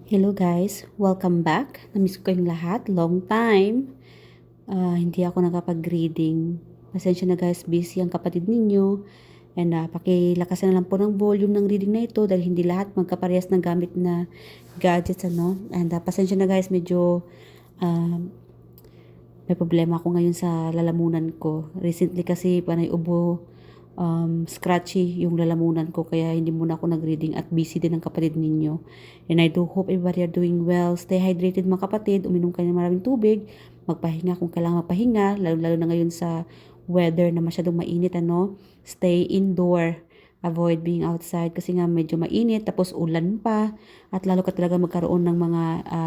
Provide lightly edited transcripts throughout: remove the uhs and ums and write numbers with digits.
Hello guys, welcome back. Namiss ko kayong lahat, long time. Hindi ako nakapag-reading. Pasensya na guys, busy ang kapatid ninyo. And pakilakasan na lang po ng volume ng reading na ito dahil hindi lahat magkaparehas ng gamit na gadgets ano. And pasensya na guys, medyo uh, may problema ako ngayon sa lalamunan ko. Recently kasi panay ubo, scratchy yung lalamunan ko kaya hindi muna ako nag-reading at busy din ang kapatid ninyo. And I do hope everybody are doing well. Stay hydrated mga kapatid, uminom kayo ng maraming tubig, magpahinga kung kailangan magpahinga, lalo-lalo na ngayon sa weather na masyadong mainit ano. Stay indoor. Avoid being outside kasi nga medyo mainit tapos ulan pa at lalo ka talaga magkaroon ng mga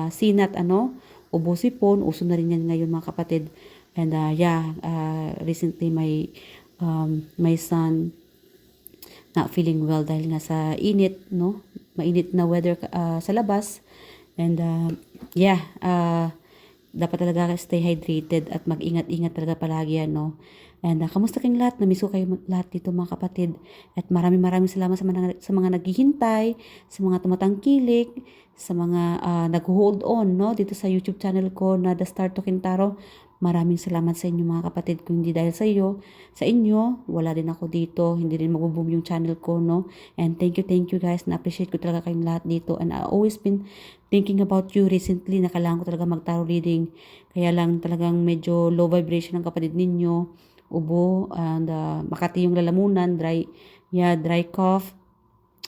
sinat ano, ubo sipon, uso na rin yan ngayon mga kapatid. And recently my son not feeling well dahil nga sa init, no? Mainit na weather sa labas. And dapat talaga stay hydrated at mag-ingat-ingat talaga palagi, ano. And kamusta kayong lahat? Namiss ko kayo lahat dito mga kapatid. At maraming salamat sa mga naghihintay, sa mga tumatangkilik, sa mga nag-hold on, no? Dito sa YouTube channel ko na The Star to Kintaro. Maraming salamat sa inyo mga kapatid. Kung hindi dahil sa inyo, wala din ako dito. Hindi rin mag-boom yung channel ko, no? And thank you guys. Na-appreciate ko talaga kayong lahat dito. And I always been thinking about you recently na kailangan ko talaga mag-tarot reading. Kaya lang talagang medyo low vibration ng kapatid ninyo. Ubo, and makati yung lalamunan, dry cough.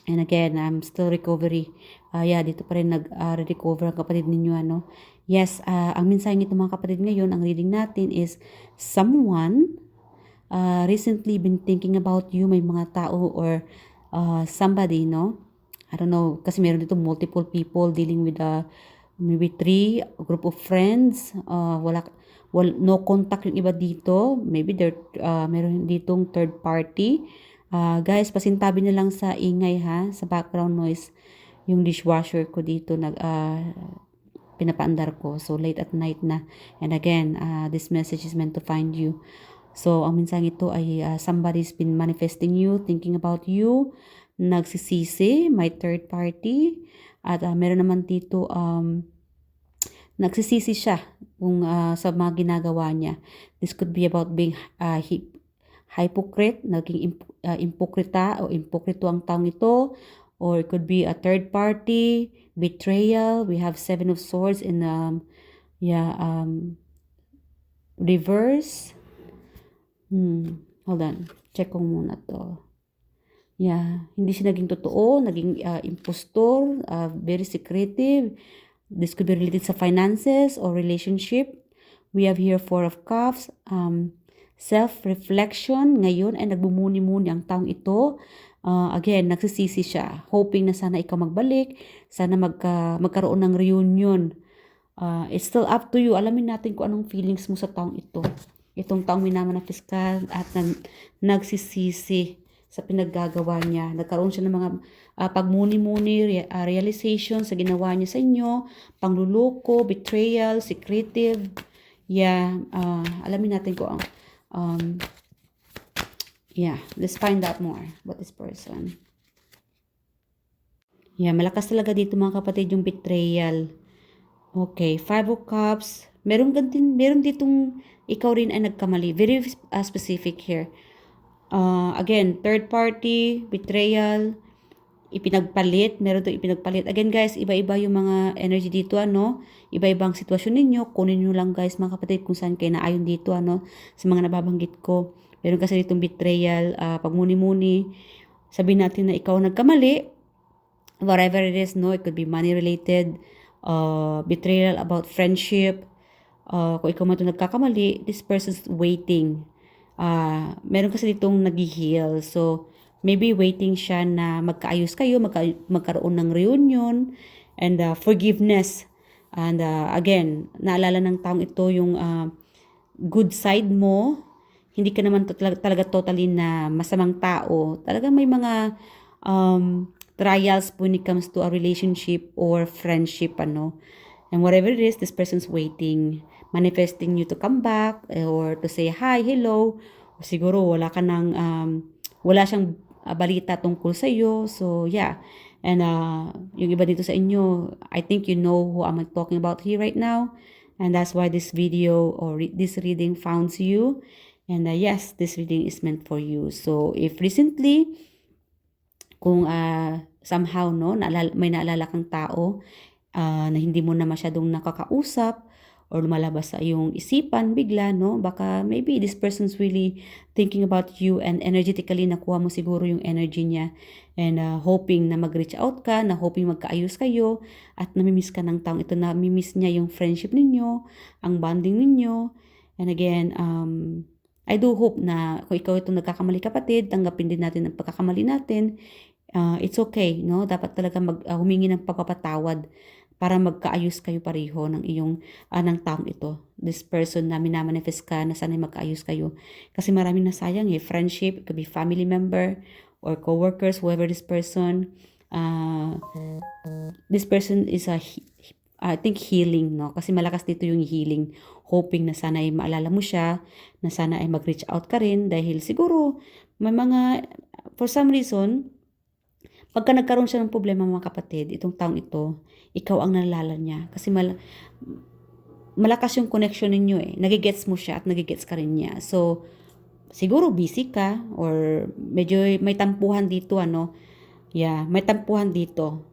And again, I'm still recovery. Dito pa rin nag-recover ang kapatid ninyo, ano. Yes, ang mensahe nito mga kapatid ngayon, ang reading natin is someone recently been thinking about you, may mga tao or somebody, no? I don't know, kasi meron dito multiple people dealing with maybe three, a group of friends, no contact yung iba dito, maybe meron ditong third party. Guys, pasintabi na lang sa ingay ha, sa background noise, yung dishwasher ko dito pinapaandar ko. So, late at night na. And again, this message is meant to find you. So, ang mensahe ito ay somebody's been manifesting you, thinking about you, nagsisisi, may third party, at meron naman dito, nagsisisi siya kung sa mga ginagawa niya. This could be about being hypocrite, naging impokrita o impokrito ang taong ito, or it could be a third party, betrayal. We have 7 of Swords in reverse. Hold on. Check ko muna to. Hindi siya naging totoo, naging impostor, very secretive. This could be related sa finances or relationship. We have here 4 of Cups, self-reflection. Ngayon ay nagbumuni-muni ang taong ito. Again, nagsisisi siya, hoping na sana ikaw magbalik, sana magkaroon ng reunion. It's still up to you. Alamin natin kung anong feelings mo sa taong ito. Itong taong minamanifest ka at nagsisisi sa pinaggagawa niya. Nagkaroon siya ng mga pagmuni-muni, realization sa ginawa niya sa inyo, pangluloko, betrayal, secretive. Alamin natin kung let's find out more about this person. Malakas talaga dito mga kapatid yung betrayal. Okay, 5 of Cups. Meron ditong ikaw rin ay nagkamali. Very specific here. Again, third party, betrayal, ipinagpalit, meron to ipinagpalit. Again guys, iba-iba yung mga energy dito, ano? Iba-ibang sitwasyon ninyo. Kunin nyo lang guys mga kapatid kung saan kayo naayon dito, ano? Sa mga nababanggit ko. Meron kasi ditong betrayal, pagmuni-muni. Sabihin natin na ikaw nagkamali. Whatever it is, no? It could be money related, betrayal about friendship. Kung ikaw man ito nagkakamali, this person's waiting. Meron kasi ditong nag-heal. So, maybe waiting siya na magkaayos kayo, magkaroon ng reunion, and forgiveness. And again, naalala ng taong ito yung good side mo. Hindi ka naman talaga totally na masamang tao. Talaga may mga trials when it comes to a relationship or friendship, ano. And whatever it is, this person's waiting, manifesting you to come back or to say hi, hello. O siguro wala siyang balita tungkol sa iyo. So, And yung iba dito sa inyo, I think you know who I'm talking about here right now. And that's why this video or this reading found you. And yes, this reading is meant for you. So if recently, kung somehow no, may naalala kang tao na hindi mo na masyadong nakakausap, or lumalabas sa iyong isipan bigla, no? Baka maybe this person's really thinking about you and energetically nakuha mo siguro yung energy niya and hoping na mag-reach out ka, na hoping magkaayos kayo at namimiss ka ng taong ito, namimiss niya yung friendship ninyo, ang bonding ninyo. And again, I do hope na kung ikaw itong nagkakamali kapatid, tanggapin din natin ang pagkakamali natin. It's okay, no? Dapat talaga humingi ng pagpapatawad para magkaayos kayo pareho ng iyong ng taong ito. This person na minamanifest ka na sana'y magkaayos kayo. Kasi maraming nasayang friendship, it could be family member or co-workers, whoever this person. This person is I think healing, no? Kasi malakas dito yung healing. Hoping na sana ay maalala mo siya, na sana ay mag-reach out ka rin dahil siguro may mga, for some reason, pagka nagkaroon siya ng problema mga kapatid, itong taong ito, ikaw ang nalala niya. Kasi malakas yung connection ninyo Nagigets mo siya at nagigets ka rin niya. So, siguro busy ka or medyo may tampuhan dito, Yeah, may tampuhan dito.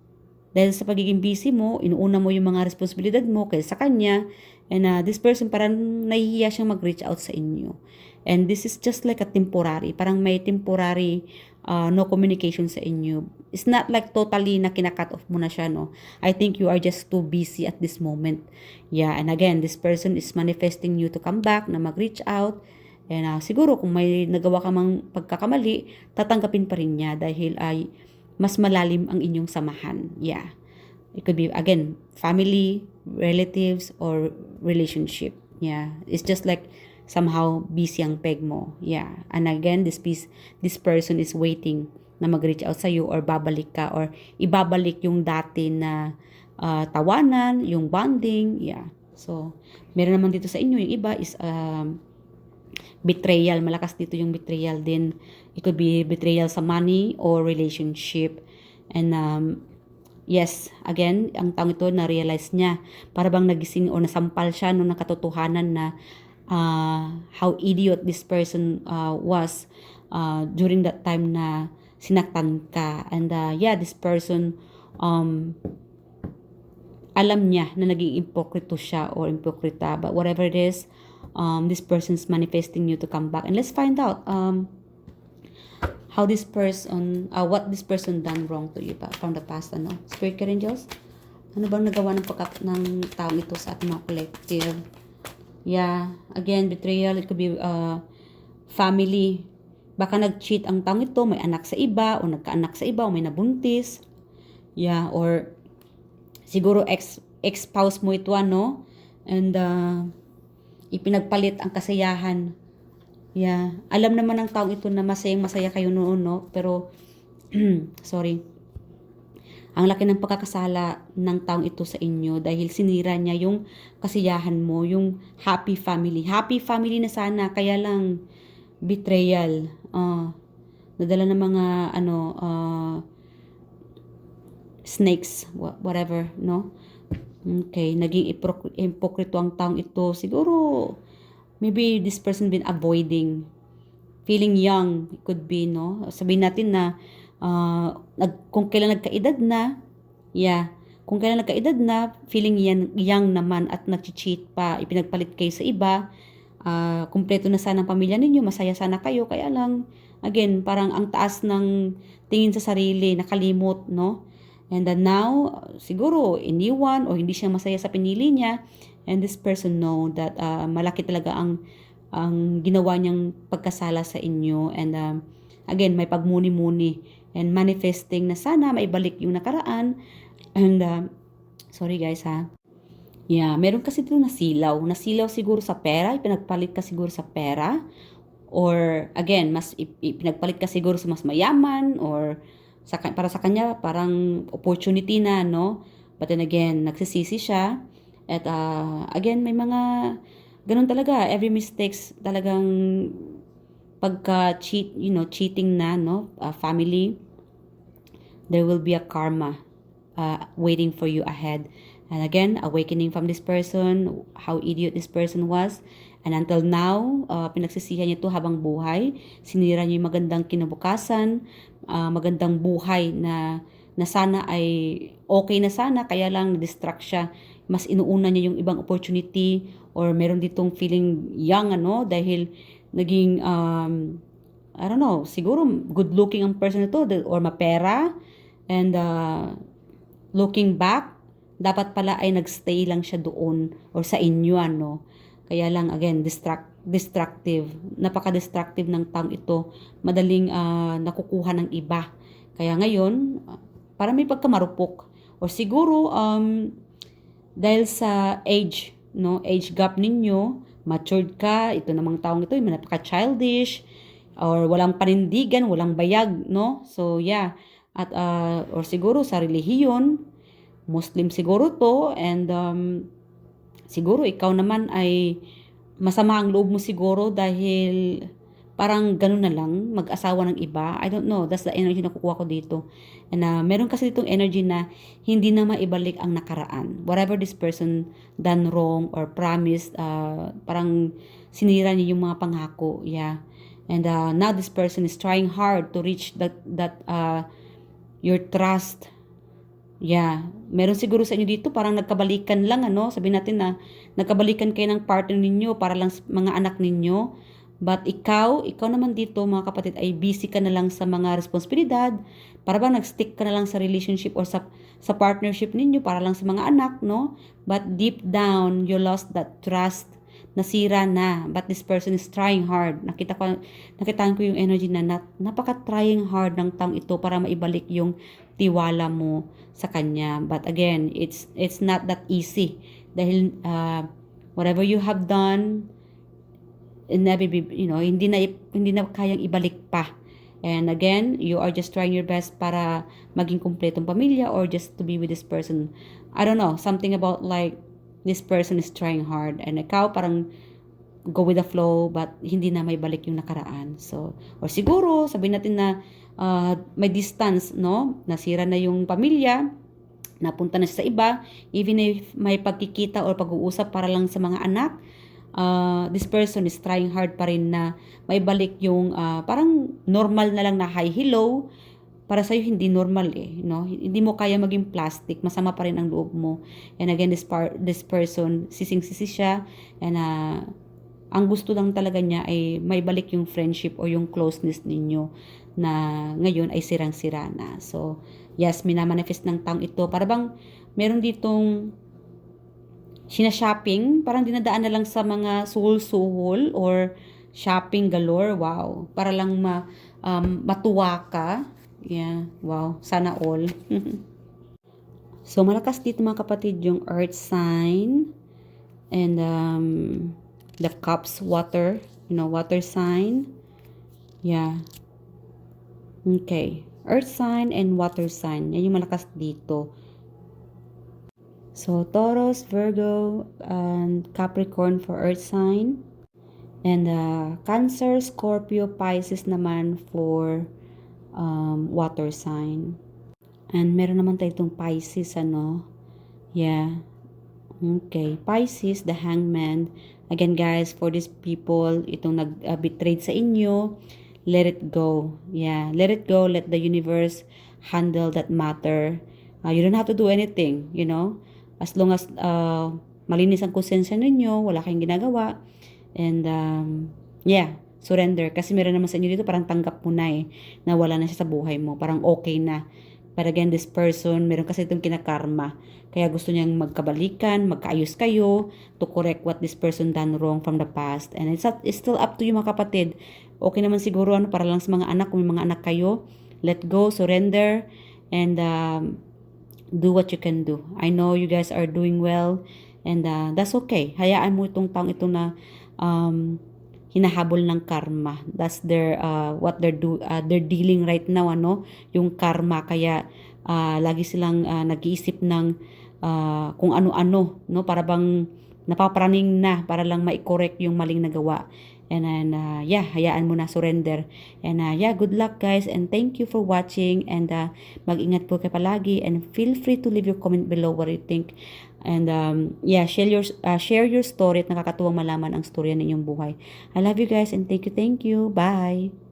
Dahil sa pagiging busy mo, inuuna mo yung mga responsibilidad mo kaysa sa kanya. And this person parang nahihiya siyang mag-reach out sa inyo. And this is just like a temporary. Parang may temporary no communication sa inyo. It's not like totally na kinakat off mo na siya, no? I think you are just too busy at this moment. Yeah, and again, this person is manifesting you to come back, na mag-reach out. And siguro kung may nagawa ka mang pagkakamali, tatanggapin pa rin niya dahil ay mas malalim ang inyong samahan. Yeah. It could be, again, family, relatives, or relationship. Yeah. It's just like somehow busy ang peg mo. Yeah. And again, this person is waiting na mag-reach out sa'yo or babalik ka or ibabalik yung dati na tawanan, yung bonding. Yeah. So, meron naman dito sa inyo, yung iba is betrayal. Malakas dito yung betrayal din. It could be betrayal sa money or relationship. And yes, again, ang taong ito na-realize niya. Para bang nagising o nasampal siya ng katotohanan na how idiot this person was during that time na sinaktan ka. And yeah, this person alam niya na naging impokrito siya or impokrita. But whatever it is, this person's manifesting you to come back. And let's find out how this person, what this person done wrong to you from the past, Spirit guide angels, ano bang nagawa ng taong ito sa ating mga collective? Yeah, again, betrayal, it could be family. Baka nag-cheat ang taong ito, may anak sa iba, o nagkaanak sa iba, o may nabuntis. Yeah, or siguro ex-spouse mo ito, and ipinagpalit ang kasayahan. Yeah. Alam naman ng taong ito na masayang-masaya kayo noon, no? Pero, sorry. Ang laki ng pagkakasala ng taong ito sa inyo dahil sinira niya yung kasiyahan mo, yung happy family. Happy family na sana, kaya lang betrayal. Nadala ng mga, snakes, whatever, no? Okay, naging ipokrito ang taong ito. Siguro, maybe this person been avoiding, feeling young, it could be, no? Sabihin natin na, kung kailan nagkaedad na, kung kailan nagkaedad na, feeling young naman at nag-cheat pa, ipinagpalit kayo sa iba, kumpleto na sana ang pamilya ninyo, masaya sana kayo, kaya lang, again, parang ang taas ng tingin sa sarili, nakalimot, no? And then now, siguro, iniwan o hindi siya masaya sa pinili niya. And this person know that malaki talaga ang ginawa niyang pagkasala sa inyo. And again, may pagmuni-muni and manifesting na sana maibalik yung nakaraan. And sorry guys ha. Yeah, meron kasi dito nasilaw. Nasilaw siguro sa pera, ipinagpalit ka siguro sa pera. Or again, mas ipinagpalit ka siguro sa mas mayaman or para sa kanya parang opportunity na, no? But then again, nagsisisi siya. At again, may mga ganun talaga. Every mistakes talagang pagka-cheat, cheating na, no? Family. there will be a karma waiting for you ahead. And again, awakening from this person, how idiot this person was. And until now, pinagsisihan niya ito habang buhay. Sinira niya yung magandang kinabukasan, magandang buhay na sana ay okay na sana, kaya lang na-distract siya. Mas inuuna niya yung ibang opportunity or meron ditong feeling young, dahil naging, I don't know, siguro good looking ang person ito or mapera. And looking back, dapat pala ay nagstay lang siya doon or sa inyo, Kaya lang, again, destructive. Napaka-destructive ng taong ito. Madaling nakukuha ng iba. Kaya ngayon, para may pagkamarupok. Or siguro, dahil sa age, age gap ninyo, matured ka, ito namang taong ito, napaka-childish, or walang panindigan, walang bayag, So, yeah. At, or siguro sa relihiyon, Muslim siguro to, and siguro ikaw naman ay masama ang loob mo siguro dahil parang ganun na lang, mag-asawa ng iba. I don't know, that's the energy na kukuha ko dito. And meron kasi ditong energy na hindi na maibalik ang nakaraan. Whatever this person done wrong or promised, parang sinira niya yung mga pangako. Yeah. And now this person is trying hard to reach that your trust. Yeah, meron siguro sa inyo dito parang nagkabalikan lang, Sabihin natin na nagkabalikan kayo ng partner ninyo para lang sa mga anak ninyo. But ikaw naman dito mga kapatid ay busy ka na lang sa mga responsibilidad. Para ba nag-stick ka na lang sa relationship or sa partnership ninyo para lang sa mga anak, But deep down, you lost that trust. Nasira na, but this person is trying hard. Nakitaan ko yung energy na napaka-trying hard ng taong ito para maibalik yung tiwala mo sa kanya. But again, it's not that easy. Dahil whatever you have done, hindi na kayang ibalik pa. And again, you are just trying your best para maging kumpletong pamilya or just to be with this person. I don't know, something about like this person is trying hard and ikaw parang go with the flow but hindi na may balik yung nakaraan. So, or siguro sabihin natin na may distance, Nasira na yung pamilya, napunta na siya sa iba, even if may pagkikita or pag-uusap para lang sa mga anak, this person is trying hard pa rin na may balik yung parang normal na lang na hi, hello. Para sa'yo hindi normal Hindi mo kaya maging plastic, masama pa rin ang loob mo. And again, this person, sising-sisi siya, and ang gusto lang talaga niya ay may balik yung friendship o yung closeness ninyo na ngayon ay sirang-sira na. So, yes, minamanifest ng taong ito. Para bang meron ditong sinashopping, parang dinadaan na lang sa mga suhol-suhol or shopping galore. Wow, para lang matuwa ka. Yeah, wow, sana all. So, malakas dito mga kapatid yung earth sign and the cups, water, water sign. Yeah. Okay. Earth sign and water sign. Yan yung malakas dito. So, Taurus, Virgo, and Capricorn for earth sign. And Cancer, Scorpio, Pisces naman for water sign. And meron naman tayo itong Pisces, Yeah. Okay. Pisces, the hangman. Again, guys, for these people, itong nag-betrayed sa inyo, let it go. Yeah. Let it go. Let the universe handle that matter. You don't have to do anything, As long as malinis ang konsensya ninyo, wala kayong ginagawa. And, yeah. Surrender. Kasi meron naman sa inyo dito, parang tanggap mo na na wala na siya sa buhay mo. Parang okay na. But again, this person, meron kasi itong kinakarma. Kaya gusto niyang magkabalikan, magkaayos kayo to correct what this person done wrong from the past. And it's still up to you mga kapatid. Okay naman siguro, para lang sa mga anak, kung may mga anak kayo, let go, surrender, and do what you can do. I know you guys are doing well, and that's okay. Hayaan mo itong taong ito na hinahabol ng karma. That's their what they're dealing right now, yung karma. Kaya lagi silang nag-iisip ng kung ano-ano, para bang napapraning na para lang ma-correct yung maling nagawa. And then, yeah, hayaan mo na, surrender. And yeah, good luck guys, and thank you for watching, and mag-ingat po kayo palagi, and feel free to leave your comment below what you think. And yeah, share your story, at nakakatuwang malaman ang storya ninyong buhay. I love you guys, and thank you. Bye!